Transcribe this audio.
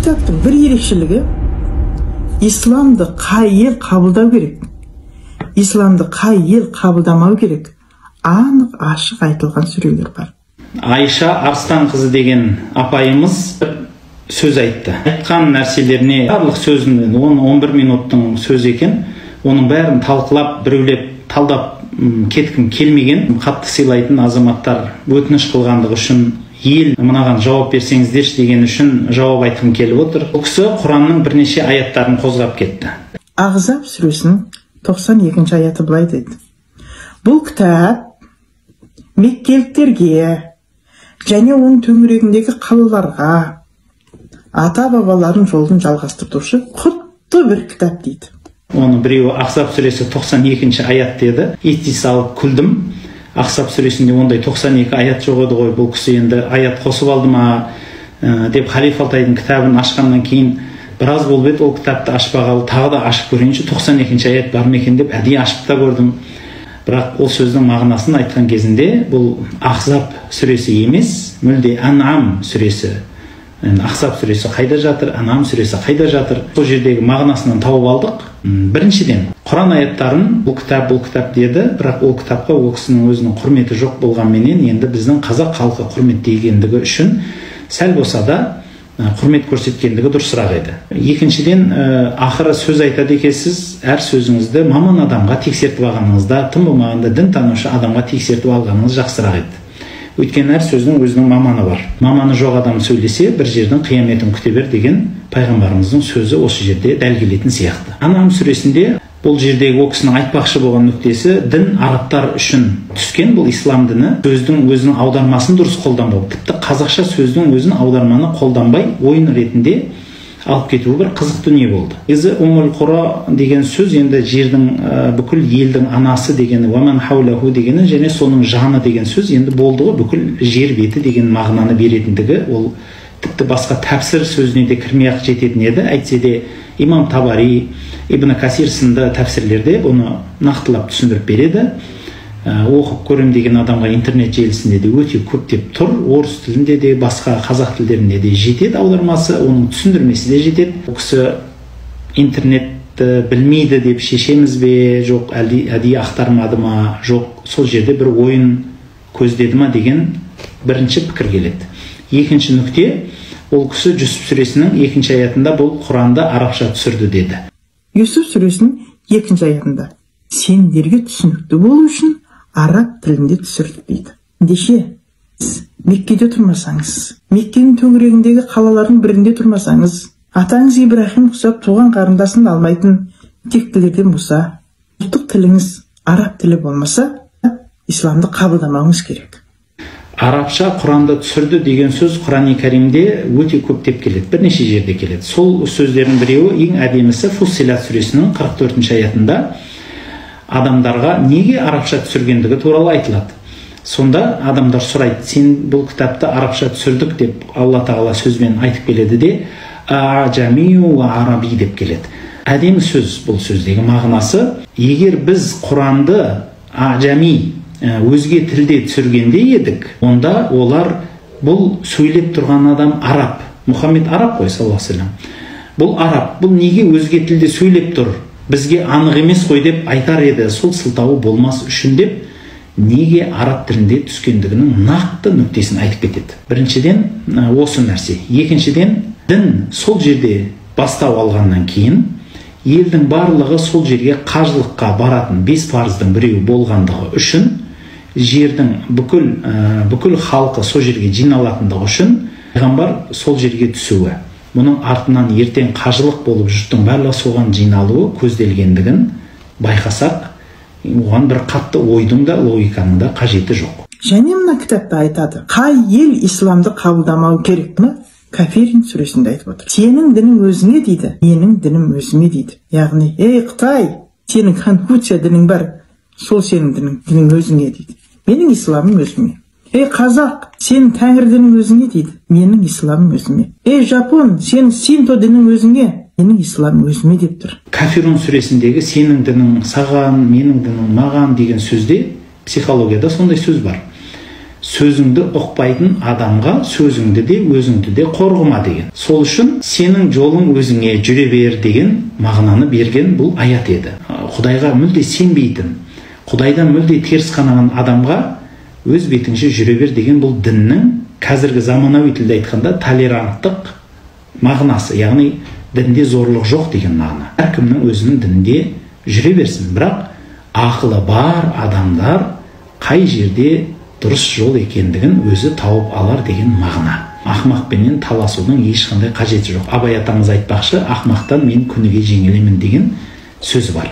кітаптың бір ерекшелігі, исламды қай ел қабылдау керек, исламды қай ел қабылдамау керек, анық ашық айтылған сүрелер бар. Айша Арстан қызы деген апайымыз сөз айтты. Айтқан нәрселеріне барлық сөзін, 11 минуттың сөзі екен, оның бәрін талқылап, біреулеп, талдап кеткім келмеген. Қатты сыйлайтын азаматтар өтініш қылғандығы үшін, ел мынаған жауап берсеңіздерші деген үшін жауап айтқым келіп отыр. Бұл кісі Құранның бірнеше аяттарын қозғап кетті. Ахзаб сүресінің 92-ші аяты былай дейді: бұл кітап меккеліктерге және оның төңірегіндегі қалаларға ата-бабалардың жолын жалғастыртушы құтты бір кітап дейді. Оны біреуі Ахзаб сүресі 92-ші аят деді. Ести салып күлдім. Ахзаб сүресінде ондай 92 аят жоқ еді ғой, бұл кісі енді аят қосып алды ма деп Халиф Алтайдың кітабын ашқаннан кейін біраз болып еді, ол кітапты ашпағалы, тағы да ашып көрейінші, 92-ші аят бар ма екен деп әдейі ашып та көрдім. Бірақ ол сөздің мағынасын айтқан кезінде бұл Ахзаб сүресі емес, мүлде Ан'ам сүресі. Ахзаб сүресі қайда жатыр, Ан'ам сүресі қайда жатыр? Сол жердегі мағынасынан тауып алдық. Біріншіден, Құран аяттарын бұл кітап деді, бірақ ол кітапқа ол кісінің өзінің құрметі жоқ болғанменен, енді біздің қазақ халқы құрметтегендігі үшін сәл болса да құрмет көрсеткендігі дұрысырақ еді. Екіншіден, ақыры сөз айтады екенсіз, әр сөзіңізді маман адамға тексертіп алғаныңызда, тым болмағанда дін танушы адамға тексертіп алғаныңыз жақсырақ еді. Өйткені әр сөздің өзінің маманы бар. Маманы жоқ адам сөйлесе, бір жердің қияметін күте бер деген пайғамбарымыздың сөзі осы жерде дәлелденетін сияқты. Ан'ам сүресінде бұл жердегі ол кісінің айтпақшы болған нүктесі, дін арабтар үшін түскен, бұл ислам діні сөздің өзінің аудармасын дұрыс қолданбау. Тіпті қазақша сөздің өзін аударманы қолданбай ойын ретінде алып кетуі бір қызық дүние болды. Езі Уммул Құра деген сөз енді жердің, бүкіл елдің анасы дегені, уаман хаулаху дегені, және соның жаны деген сөз енді болды ғой, бүкіл жер беті деген мағынаны беретіндігі, ол тіпті басқа тәпсір сөзіне де кірмей-ақ жететін еді. Әйтсе де Имам Табари, Ибн Касир сынды тәпсірлерде оны нақтылап түсіндіріп береді. Оқып көрем деген адамға интернет желісінде де өте көптеп тұр. Орыс тілінде де, басқа қазақ тілдерінде де жетеді аудармасы, оның түсіндірмесі де жетеді. Ол кісі интернетті білмейді деп шешеміз бе, жоқ әдейі ақтармады ма, жоқ сол жерде бір ойын көздеді ма деген бірінші пікір келеді. Екінші нүкте, ол кісі Юсуф сүресінің 2-ші аятында бұл Құранды арабша түсірді деді. Юсуф сүресінің 2-ші аятында сендерге түсінікті болу үшін араб тілінде түсірдік дейді. Ендеше Меккеде тұрмасаңыз, Меккенің төңірегіндегі қалалардың бірінде тұрмасаңыз, атаңыз Ибрахим ұқсап туған қарындасын алмайтын тектілерден болса, ұлттық тіліңіз араб тілі болмаса, исламды қабылдамауыңыз керек. Арабша Құранды түсірді деген сөз Құран-ы Кәримде өте көптеп келеді, бірнеше жерде келеді. Сол сөздердің біреуі, ең әдемісі Фуссилат сүресінің 44-ші аятында адамдарға неге арабша түсіргендігі туралы айтылады. Сонда адамдар сұрайды, сен бұл кітапты арабша түсірдік деп Алла Тағала сөзбен айтып келеді де, а'жамию ва араби деп келеді. Әдемі сөз бұл сөздегі мағынасы. Егер біз Құранды а'жами, өзге тілде түсіргенде едік, онда олар бұл сөйлеп тұрған адам араб. Мұхаммед араб қой, саллаллаху алейхи ва саллям. Бұл араб, бұл неге өзге тілде сөйлеп тұр? Бізге анық емес қой деп айтар еді. Сол сылтауы болмас үшін деп неге араб тілінде түскендігінің нақты нүктесін айтып кетеді. Біріншіден осы нәрсе. Екіншіден, дін сол жерде бастау алғаннан кейін елдің барлығы сол жерге қажылыққа баратын 5 парыздың біреуі болғандығы үшін, жердің бүкіл халқы сол жерге жиналатындығы үшін пайғамбар сол жерге түсуі, мұның артынан ертең қажылық болып жұрттың барлығы соған жиналуы көзделгендігін байқасақ, оған бір қатты ойдың да логиканың да қажеті жоқ. Және мына кітапта айтады, қай ел исламды қабылдамау керек ме? Кафирин сүресінде айтып отыр. Сенің дінің өзіңе дейді, менің дінім өзіме дейді. Яғни, ей Қытай, сенің Конфуция дінің бар, сол сенің дінің өзіңе дейді. Менің исламым өзіме. Ей Қазақ, сенің Тәңір дінің өзіңе дейді. Менің исламым өзіме. Ей Жапон, сенің Синто дінің өзіңе. Менің исламым өзіме деп тұр. Кафирун сүресіндегі сенің дінің саған, менің дінің маған деген сөзде психологияда сондай сөз бар. сөзіңді ұқпайтын адамға сөзіңді де өзіңді де қорғама деген. Сол үшін сенің жолың өзіңе, жүре бер деген мағынаны берген бұл аят еді. Құдайға мүлде сенбейтін, Құдайдан мүлде теріс қанаған адамға өз бетіңше жүре бер деген бұл діннің қазіргі заманауи тілде айтқанда толеранттық мағынасы, яғни дінде зорлық жоқ деген мағына. Әркімнің өзінің дінінде жүре берсін, бірақ ақылы бар адамдар қай жерде дұрыс жол екендігін өзі тауып алар деген мағына. Ақымақпенен таласудың ешқандай қажеті жоқ. Абай атамыз айтпақшы, ақымақтан мен күніге жеңілемін деген сөзі бар.